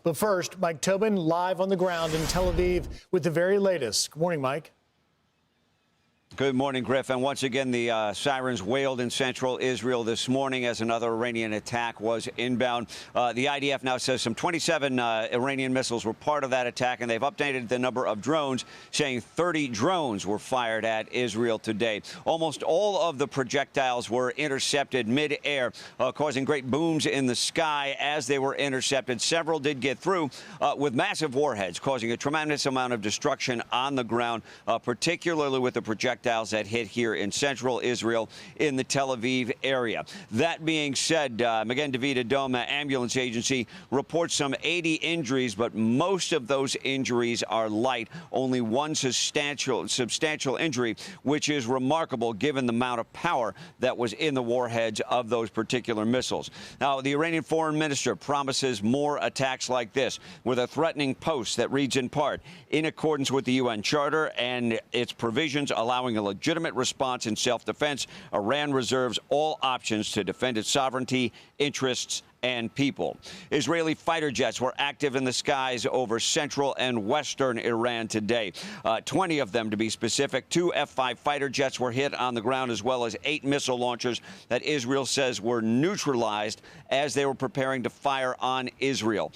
But first, Mike Tobin live on the ground in Tel Aviv with the very latest. Good morning, Mike. Good morning, Griff. And once again, the sirens wailed in central Israel this morning as another Iranian attack was inbound. The IDF now says some 27 Iranian missiles were part of that attack, and they've updated the number of drones, saying 30 drones were fired at Israel today. Almost all of the projectiles were intercepted mid-air, causing great booms in the sky as they were intercepted. Several did get through with massive warheads, causing a tremendous amount of destruction on the ground, particularly with the projectiles that hit here in central Israel in the Tel Aviv area. That being said, Magen David Adom ambulance agency reports some 80 injuries, but most of those injuries are light. Only one substantial injury, which is remarkable given the amount of power that was in the warheads of those particular missiles. Now, the Iranian foreign minister promises more attacks like this with a threatening post that reads in part, in accordance with the UN Charter and its provisions allowing a legitimate response in self-defense, Iran reserves all options to defend its sovereignty, interests, and people. Israeli fighter jets were active in the skies over central and western Iran today. 20 of them, to be specific. 2 F-5 fighter jets were hit on the ground, as well as 8 missile launchers that Israel says were neutralized as they were preparing to fire on Israel.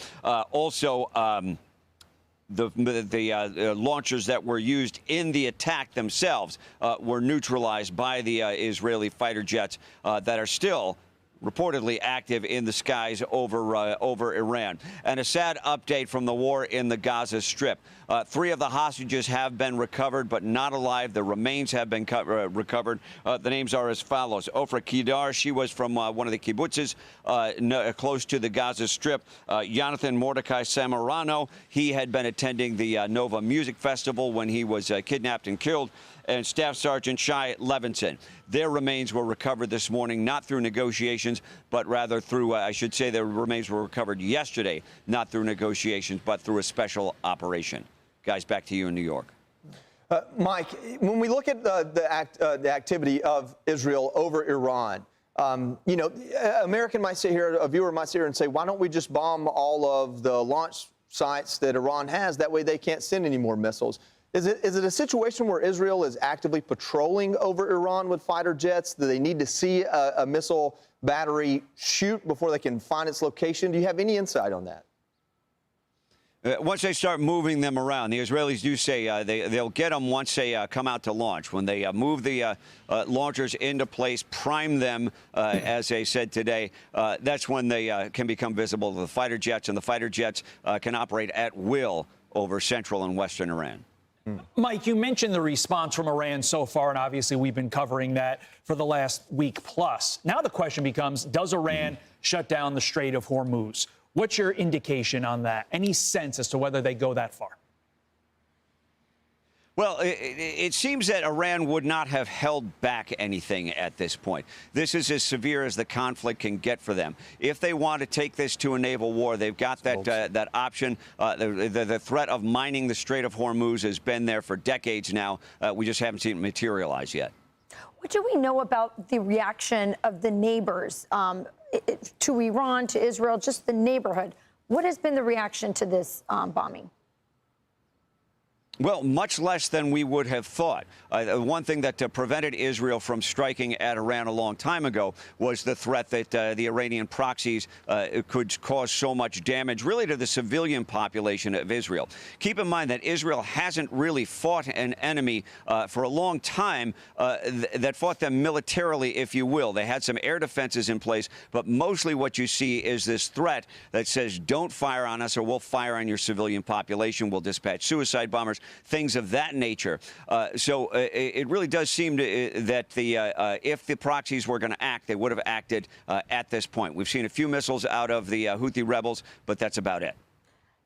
The launchers that were used in the attack themselves were neutralized by the Israeli fighter jets that are still reportedly active in the skies over Iran. And a sad update from the war in the Gaza Strip. 3 of the hostages have been recovered, but not alive. The remains have been recovered. The names are as follows. Ofra Kedar, she was from one of the kibbutzes close to the Gaza Strip. Jonathan Mordecai Samarano, he had been attending the Nova Music Festival when he was kidnapped and killed. And Staff Sergeant Shai Levinson. Their remains were recovered this morning, not through negotiations, but rather through, I should say their remains were recovered yesterday, not through negotiations, but through a special operation. Guys, back to you in New York. Mike, when we look at the activity of Israel over Iran, you know, American might sit here, a viewer might sit here and say, why don't we just bomb all of the launch sites that Iran has? That way they can't send any more missiles. Is it a situation where Israel is actively patrolling over Iran with fighter jets? Do they need to see a missile battery shoot before they can find its location? Do you have any insight on that? Once they start moving them around, the Israelis do say they'll get them once they come out to launch. When they move the launchers into place, prime them, as they said today, that's when they can become visible to the fighter jets, and the fighter jets can operate at will over central and western Iran. Mike, you mentioned the response from Iran so far, and obviously we've been covering that for the last week plus. Now the question becomes, does Iran shut down the Strait of Hormuz? What's your indication on that? Any sense as to whether they go that far? Well, it seems that Iran would not have held back anything at this point. This is as severe as the conflict can get for them. If they want to take this to a naval war, they've got that option. The threat of mining the Strait of Hormuz has been there for decades now. We just haven't seen it materialize yet. What do we know about the reaction of the neighbors to Iran, to Israel, just the neighborhood? What has been the reaction to this bombing? Well, much less than we would have thought. One thing that prevented Israel from striking at Iran a long time ago was the threat that the Iranian proxies could cause so much damage, really, to the civilian population of Israel. Keep in mind that Israel hasn't really fought an enemy for a long time that fought them militarily, if you will. They had some air defenses in place, but mostly what you see is this threat that says, don't fire on us or we'll fire on your civilian population. We'll dispatch suicide bombers. Things of that nature. So it really does seem that if the proxies were going to act, they would have acted at this point. We've seen a few missiles out of the Houthi rebels, but that's about it.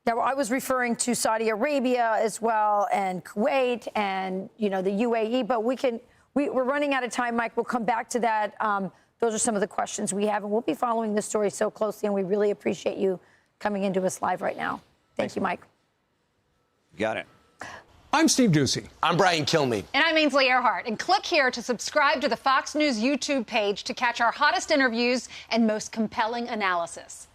Now, I was referring to Saudi Arabia as well, and Kuwait, and the UAE. But we're running out of time, Mike. We'll come back to that. Those are some of the questions we have, and we'll be following this story so closely. And we really appreciate you coming into us live right now. Thank you, Mike. Got it. I'm Steve Doocy. I'm Brian Kilmeade. And I'm Ainsley Earhart. And click here to subscribe to the Fox News YouTube page to catch our hottest interviews and most compelling analysis.